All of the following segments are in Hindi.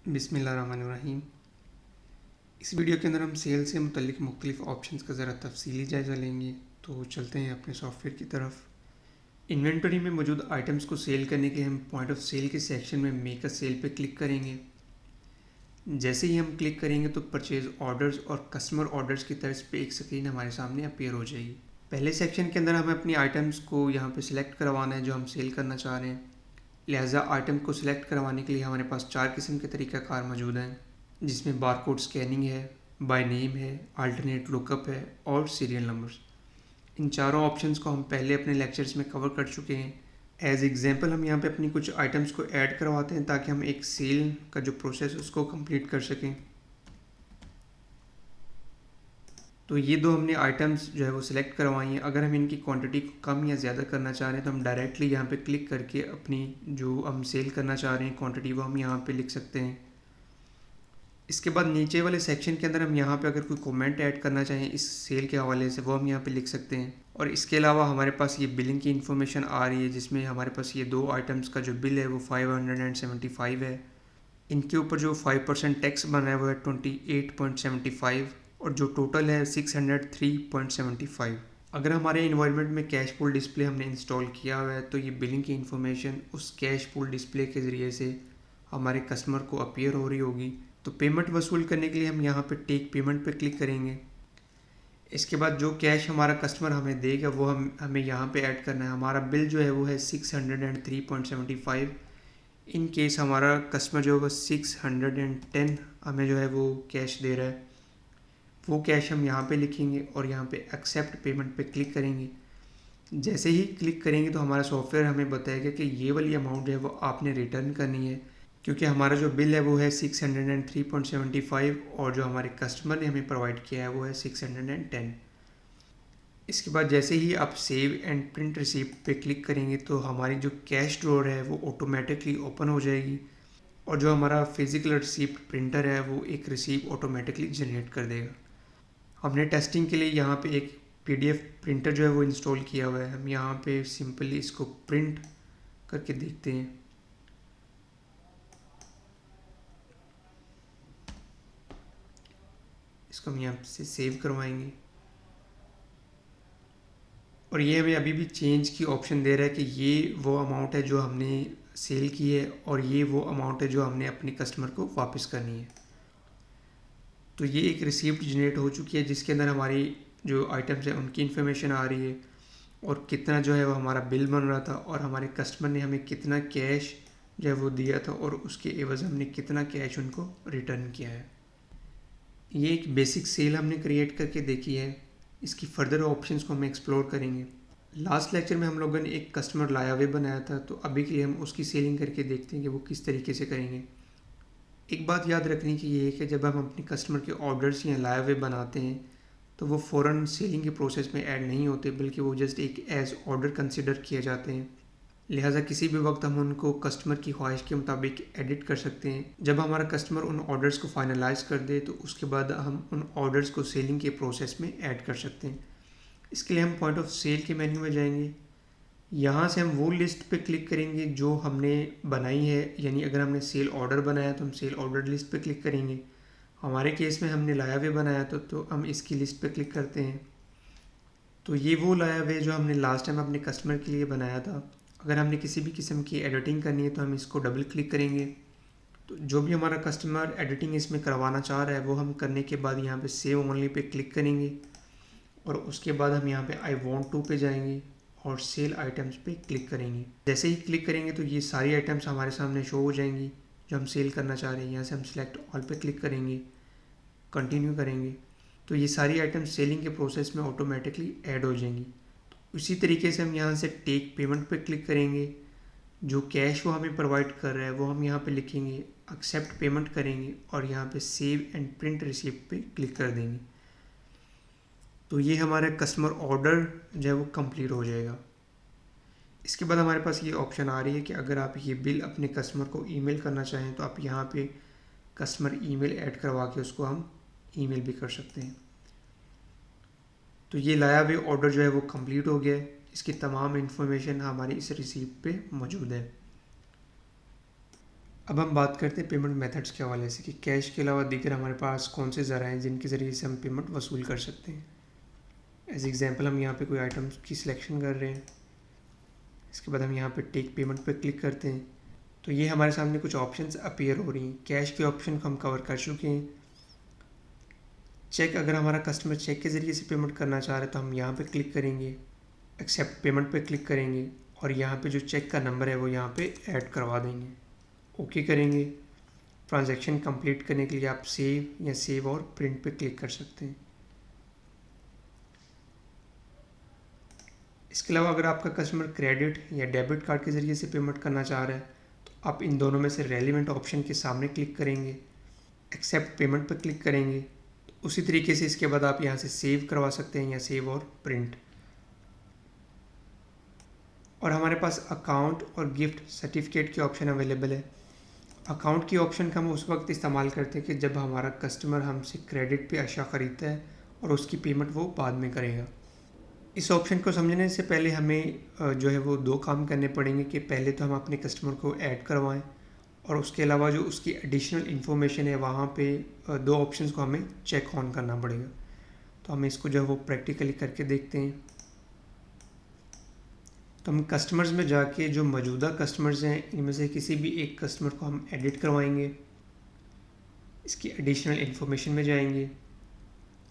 बिस्मिल्लाहिर्रहमानिर्रहीम। इस वीडियो के अंदर हम सेल से मुतल्लिक मुख्तलिफ ऑप्शंस का ज़रा तफसीली जायज़ा लेंगे। तो चलते हैं अपने सॉफ्टवेयर की तरफ। इन्वेंटरी में मौजूद आइटम्स को सेल करने के लिए हम पॉइंट ऑफ सेल के सेक्शन में मेक अ सेल पे क्लिक करेंगे। जैसे ही हम क्लिक करेंगे तो परचेज़ ऑर्डर्स और कस्टमर ऑर्डर्स की तर्ज पे एक स्क्रीन हमारे सामने अपीयर हो जाएगी। पहले सेक्शन के अंदर हमें अपनी आइटम्स को यहाँ पे सिलेक्ट करवाना है जो हम सेल करना चाह रहे हैं। लिहाजा आइटम को सिलेक्ट करवाने के लिए हमारे पास 4 किस्म के तरीक़ाकार मौजूद हैं, जिसमें बारकोड स्कैनिंग है, बाय नेम है, अल्टरनेट लुकअप है और सीरियल नंबर्स। इन चारों ऑप्शंस को हम पहले अपने लेक्चर्स में कवर कर चुके हैं। एज एग्जांपल हम यहाँ पे अपनी कुछ आइटम्स को ऐड करवाते हैं ताकि हम एक सेल का जो प्रोसेस है उसको कंप्लीट कर सकें। तो ये दो हमने आइटम्स जो है वो सिलेक्ट करवाई हैं। अगर हम इनकी क्वांटिटी को कम या ज़्यादा करना चाह रहे हैं तो हम डायरेक्टली यहाँ पे क्लिक करके अपनी जो हम सेल करना चाह रहे हैं क्वांटिटी वो हम यहाँ पे लिख सकते हैं। इसके बाद नीचे वाले सेक्शन के अंदर हम यहाँ पे अगर कोई कमेंट ऐड करना चाहें इस सेल के हवाले से वो हम यहाँ पे लिख सकते हैं। और इसके अलावा हमारे पास ये बिलिंग की इन्फॉर्मेशन आ रही है जिसमें हमारे पास ये दो आइटम्स का जो बिल है वो 575 है। इनके ऊपर जो 5% टैक्स बना है वो है 28.75 और जो टोटल है 603.75। अगर हमारे इन्वायरमेंट में कैश पूल डिस्प्ले हमने इंस्टॉल किया हुआ है तो ये बिलिंग की इन्फॉर्मेशन उस कैश पूल डिस्प्ले के ज़रिए से हमारे कस्टमर को अपीयर हो रही होगी। तो पेमेंट वसूल करने के लिए हम यहाँ पे टेक पेमेंट पे क्लिक करेंगे। इसके बाद जो कैश हमारा कस्टमर हमें देगा वो हमें यहाँ पे ऐड करना है। हमारा बिल जो है वो है 603.75। इन केस हमारा कस्टमर जो है वो 610 हमें जो है वो कैश दे रहा है, वो कैश हम यहाँ पे लिखेंगे और यहाँ पे एक्सेप्ट पेमेंट पे क्लिक करेंगे। जैसे ही क्लिक करेंगे तो हमारा सॉफ्टवेयर हमें बताएगा कि ये वाली अमाउंट है वो आपने रिटर्न करनी है, क्योंकि हमारा जो बिल है वो है 603.75 और जो हमारे कस्टमर ने हमें प्रोवाइड किया है वो है 610। इसके बाद जैसे ही आप सेव एंड प्रिंट रिसीप्ट पे क्लिक करेंगे तो हमारी जो कैश ड्रॉअर है वो ऑटोमेटिकली ओपन हो जाएगी और जो हमारा फिज़िकल रिसीप्ट प्रिंटर है वो एक रिसीप्ट ऑटोमेटिकली जनरेट कर देगा। हमने टेस्टिंग के लिए यहाँ पे एक PDF प्रिंटर जो है वो इंस्टॉल किया हुआ है। हम यहाँ पे सिंपली इसको प्रिंट करके देखते हैं। इसको हम यहाँ से सेव करवाएंगे और ये हमें अभी भी चेंज की ऑप्शन दे रहा है कि ये वो अमाउंट है जो हमने सेल की है और ये वो अमाउंट है जो हमने अपने कस्टमर को वापस करनी है। तो ये एक रिसीप्ट जनरेट हो चुकी है जिसके अंदर हमारी जो आइटम्स हैं उनकी इन्फॉर्मेशन आ रही है और कितना जो है वो हमारा बिल बन रहा था और हमारे कस्टमर ने हमें कितना कैश जो है वो दिया था और उसके एवज़ हमने कितना कैश उनको रिटर्न किया है। ये एक बेसिक सेल हमने क्रिएट करके देखी है। इसकी फर्दर ऑप्शंस को हम एक्सप्लोर करेंगे। लास्ट लेक्चर में हम लोगों ने एक कस्टमर लाया हुआ बनाया था, तो अभी के लिए हम उसकी सेलिंग करके देखते हैं कि वो किस तरीके से करेंगे। एक बात याद रखने की ये है कि जब हम अपने कस्टमर के ऑर्डर्स या लाया हुए बनाते हैं तो वो फ़ौरन सेलिंग के प्रोसेस में ऐड नहीं होते, बल्कि वो जस्ट एक एज ऑर्डर कंसिडर किए जाते हैं। लिहाजा किसी भी वक्त हम उनको कस्टमर की ख्वाहिश के मुताबिक एडिट कर सकते हैं। जब हमारा कस्टमर उन ऑर्डर्स को फाइनलाइज कर दे तो उसके बाद हम उन ऑर्डर्स को सेलिंग के प्रोसेस में ऐड कर सकते हैं। इसके लिए हम पॉइंट ऑफ सेल के मेन्यू में जाएंगे। यहाँ से हम वो लिस्ट पे क्लिक करेंगे जो हमने बनाई है, यानी अगर हमने सेल ऑर्डर बनाया तो हम सेल ऑर्डर लिस्ट पे क्लिक करेंगे। हमारे केस में हमने लाया हुए बनाया तो हम इसकी लिस्ट पे क्लिक करते हैं। तो ये वो लाया हुए जो हमने लास्ट टाइम अपने कस्टमर के लिए बनाया था। अगर हमने किसी भी किस्म की एडिटिंग करनी है तो हम इसको डबल क्लिक करेंगे। तो जो भी हमारा कस्टमर एडिटिंग इसमें करवाना चाह रहा है वो हम करने के बाद यहाँ पे सेव ओनली पे क्लिक करेंगे और उसके बाद हम यहाँ पे आई वांट टू पे जाएंगे और सेल आइटम्स पे क्लिक करेंगे। जैसे ही क्लिक करेंगे तो ये सारी आइटम्स हमारे सामने शो हो जाएंगी जो हम सेल करना चाह रहे हैं। यहाँ से हम सिलेक्ट ऑल पे क्लिक करेंगे, कंटिन्यू करेंगे तो ये सारी आइटम्स सेलिंग के प्रोसेस में ऑटोमेटिकली ऐड हो जाएंगी। तो इसी तरीके से हम यहाँ से टेक पेमेंट पे क्लिक करेंगे। जो कैश वो हमें प्रोवाइड कर रहा है वो हम यहाँ पे लिखेंगे, एक्सेप्ट पेमेंट करेंगे और यहाँ पे सेव एंड प्रिंट रिसीप्ट पे क्लिक कर देंगे। तो ये हमारा कस्टमर ऑर्डर जो है वो कंप्लीट हो जाएगा। इसके बाद हमारे पास ये ऑप्शन आ रही है कि अगर आप ये बिल अपने कस्टमर को ईमेल करना चाहें तो आप यहाँ पे कस्टमर ईमेल ऐड करवा के उसको हम ईमेल भी कर सकते हैं। तो ये लाया हुआ ऑर्डर जो है वो कंप्लीट हो गया है। इसकी तमाम इन्फॉर्मेशन हमारी इस रिसीप्ट पे मौजूद है। अब हम बात करते हैं पेमेंट मेथड्स के हवाले से कि कैश के अलावा दीगर हमारे पास कौन से ज़राए हैं जिनके ज़रिए से हम पेमेंट वसूल कर सकते हैं। एज एग्जांपल हम यहाँ पे कोई आइटम की सिलेक्शन कर रहे हैं, इसके बाद हम यहाँ पे टेक पेमेंट पे क्लिक करते हैं तो ये हमारे सामने कुछ ऑप्शंस अपीयर हो रही हैं। कैश के ऑप्शन को हम कवर कर चुके हैं। चेक, अगर हमारा कस्टमर चेक के ज़रिए से पेमेंट करना चाह रहे हैं तो हम यहाँ पे क्लिक करेंगे, एक्सेप्ट पेमेंट पे क्लिक करेंगे और यहाँ पे जो चेक का नंबर है वो यहाँ पे ऐड करवा देंगे, ओके करेंगे। ट्रांजैक्शन कंप्लीट करने के लिए आप सेव या सेव और प्रिंट पे क्लिक कर सकते हैं। इसके अलावा अगर आपका कस्टमर क्रेडिट या डेबिट कार्ड के ज़रिए से पेमेंट करना चाह रहा है तो आप इन दोनों में से रेलिवेंट ऑप्शन के सामने क्लिक करेंगे, एक्सेप्ट पेमेंट पर क्लिक करेंगे। तो उसी तरीके से इसके बाद आप यहाँ से सेव करवा सकते हैं या सेव और प्रिंट। और हमारे पास अकाउंट और गिफ्ट सर्टिफिकेट के ऑप्शन अवेलेबल है। अकाउंट की ऑप्शन का हम उस वक्त इस्तेमाल करते हैं कि जब हमारा कस्टमर हमसे क्रेडिट पे अशिया ख़रीदता है और उसकी पेमेंट वो बाद में करेगा। इस ऑप्शन को समझने से पहले हमें जो है वो दो काम करने पड़ेंगे कि पहले तो हम अपने कस्टमर को ऐड करवाएं और उसके अलावा जो उसकी एडिशनल इन्फॉर्मेशन है वहाँ पे दो ऑप्शंस को हमें चेक ऑन करना पड़ेगा। तो हम इसको जो है वो प्रैक्टिकली करके देखते हैं। तो हम कस्टमर्स में जाके जो मौजूदा कस्टमर्स हैं इनमें से किसी भी एक कस्टमर को हम एडिट करवाएंगे, इसकी एडिशनल इन्फॉर्मेशन में जाएंगे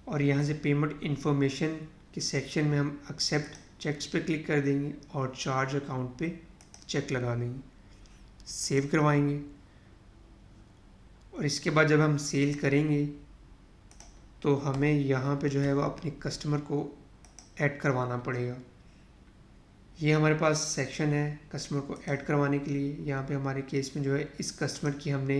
और यहाँ से पेमेंट इन्फॉर्मेशन के सेक्शन में हम एक्सेप्ट चेक्स पे क्लिक कर देंगे और चार्ज अकाउंट पे चेक लगा देंगे, सेव करवाएंगे। और इसके बाद जब हम सेल करेंगे तो हमें यहाँ पे जो है वो अपने कस्टमर को ऐड करवाना पड़ेगा। ये हमारे पास सेक्शन है कस्टमर को ऐड करवाने के लिए। यहाँ पे हमारे केस में जो है इस कस्टमर की हमने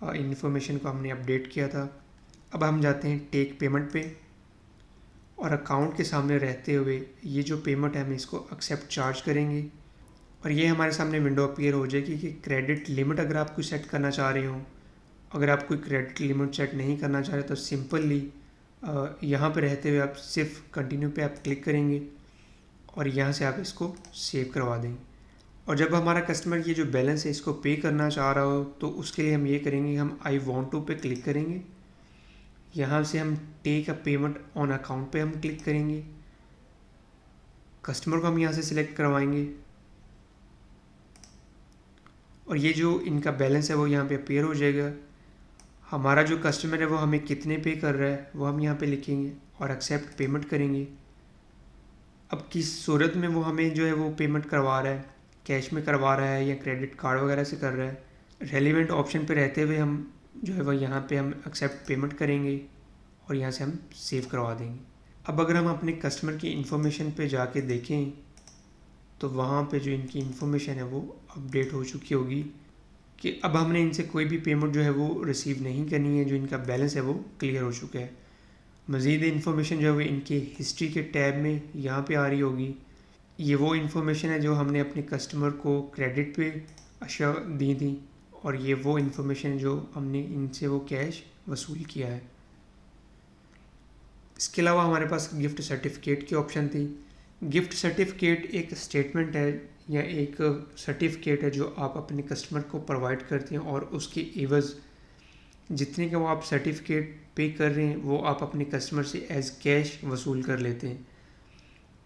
इन्फॉर्मेशन को हमने अपडेट किया था। अब हम जाते हैं टेक पेमेंट पे और अकाउंट के सामने रहते हुए ये जो पेमेंट है हम इसको एक्सेप्ट चार्ज करेंगे और ये हमारे सामने विंडो अपीयर हो जाएगी कि क्रेडिट लिमिट अगर आप कोई सेट करना चाह रहे हो। अगर आप कोई क्रेडिट लिमिट सेट नहीं करना चाह रहे तो सिंपली यहाँ पे रहते हुए आप सिर्फ कंटिन्यू पे आप क्लिक करेंगे और यहाँ से आप इसको सेव करवा देंगे। और जब हमारा कस्टमर ये जो बैलेंस है इसको पे करना चाह रहा हो तो उसके लिए हम ये करेंगे, हम आई वॉन्ट टू पे क्लिक करेंगे, यहाँ से हम take a payment on account पे हम क्लिक करेंगे, कस्टमर को हम यहाँ से सिलेक्ट करवाएंगे और ये जो इनका बैलेंस है वो यहाँ पे अपीयर हो जाएगा। हमारा जो कस्टमर है वो हमें कितने पे कर रहा है वो हम यहाँ पे लिखेंगे और एक्सेप्ट पेमेंट करेंगे। अब किस सूरत में वो हमें जो है वो पेमेंट करवा रहा है, कैश में करवा रहा है या क्रेडिट कार्ड वगैरह से कर रहा है, रेलिवेंट ऑप्शन पे रहते हुए हम जो है वो यहाँ पे हम एक्सेप्ट पेमेंट करेंगे और यहाँ से हम सेव करवा देंगे। अब अगर हम अपने कस्टमर की इन्फॉर्मेशन पे जाके देखें तो वहाँ पे जो इनकी इन्फॉर्मेशन है वो अपडेट हो चुकी होगी कि अब हमने इनसे कोई भी पेमेंट जो है वो रिसीव नहीं करनी है, जो इनका बैलेंस है वो क्लियर हो चुका है। मज़ीद इन्फॉर्मेशन जो है वो इनके हिस्ट्री के टैब में यहाँ पे आ रही होगी। ये वो इन्फॉर्मेशन है जो हमने अपने कस्टमर को क्रेडिट पे अशिया दी थी और ये वो इन्फॉर्मेशन जो हमने इनसे वो कैश वसूल किया है। इसके अलावा हमारे पास गिफ्ट सर्टिफिकेट की ऑप्शन थी। गिफ्ट सर्टिफिकेट एक स्टेटमेंट है या एक सर्टिफिकेट है जो आप अपने कस्टमर को प्रोवाइड करते हैं और उसके एवज़ जितने का वो आप सर्टिफिकेट पे कर रहे हैं वो आप अपने कस्टमर से एज कैश वसूल कर लेते हैं।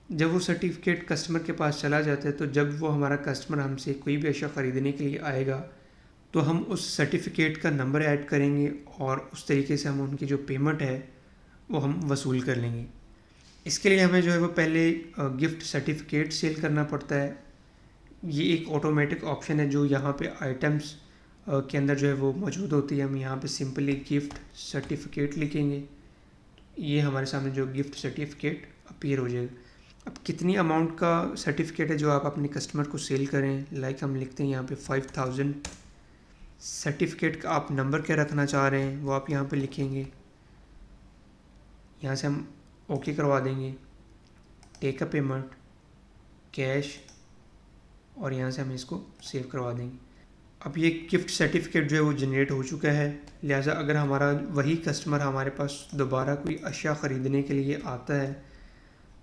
जब वो सर्टिफिकेट कस्टमर के पास चला जाता है तो जब वो हमारा कस्टमर हमसे कोई भी अशिया ख़रीदने के लिए आएगा तो हम उस सर्टिफिकेट का नंबर ऐड करेंगे और उस तरीके से हम उनकी जो पेमेंट है वो हम वसूल कर लेंगे। इसके लिए हमें जो है वो पहले गिफ्ट सर्टिफिकेट सेल करना पड़ता है। ये एक ऑटोमेटिक ऑप्शन है जो यहाँ पे आइटम्स के अंदर जो है वो मौजूद होती है। हम यहाँ पे सिंपली गिफ्ट सर्टिफिकेट लिखेंगे, ये हमारे सामने जो गिफ्ट सर्टिफिकेट अपीयर हो जाएगा। अब कितनी अमाउंट का सर्टिफिकेट है जो आप अपने कस्टमर को सेल करें, लाइक हम लिखते हैं यहाँ पे 5000। सर्टिफिकेट का आप नंबर क्या रखना चाह रहे हैं वो आप यहाँ पे लिखेंगे, यहाँ से हम ओके करवा देंगे, टेक अ पेमेंट, कैश और यहाँ से हम इसको सेव करवा देंगे। अब ये गिफ्ट सर्टिफिकेट जो है वो जनरेट हो चुका है। लिहाजा अगर हमारा वही कस्टमर हमारे पास दोबारा कोई अशिया ख़रीदने के लिए आता है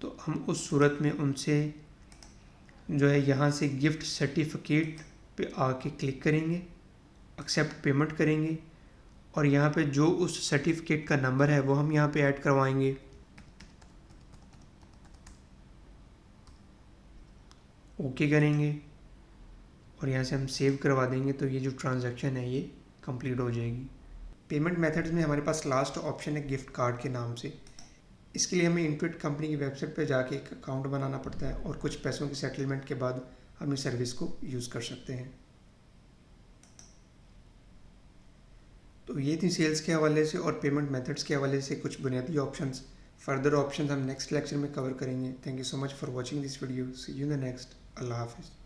तो हम उस सूरत में उनसे जो है यहाँ से गिफ्ट सर्टिफिकेट पे आके क्लिक करेंगे एक्सेप्ट पेमेंट करेंगे और यहाँ पे जो उस सर्टिफिकेट का नंबर है वो हम यहाँ पे ऐड करवाएंगे। ओके करेंगे और यहाँ से हम सेव करवा देंगे, तो ये जो ट्रांजैक्शन है ये कंप्लीट हो जाएगी। पेमेंट मेथड्स में हमारे पास लास्ट ऑप्शन है गिफ्ट कार्ड के नाम से। इसके लिए हमें इंटुइट कंपनी की वेबसाइट पर जाके एक अकाउंट बनाना पड़ता है और कुछ पैसों की सेटलमेंट के बाद हम इस सर्विस को यूज़ कर सकते हैं। तो ये थी सेल्स के हवाले से और पेमेंट मेथड्स के हवाले से कुछ बुनियादी ऑप्शंस। फर्दर ऑप्शंस हम नेक्स्ट लेक्चर में कवर करेंगे। Thank you so much for watching this video. See you in the next. अल्लाह हाफिज़।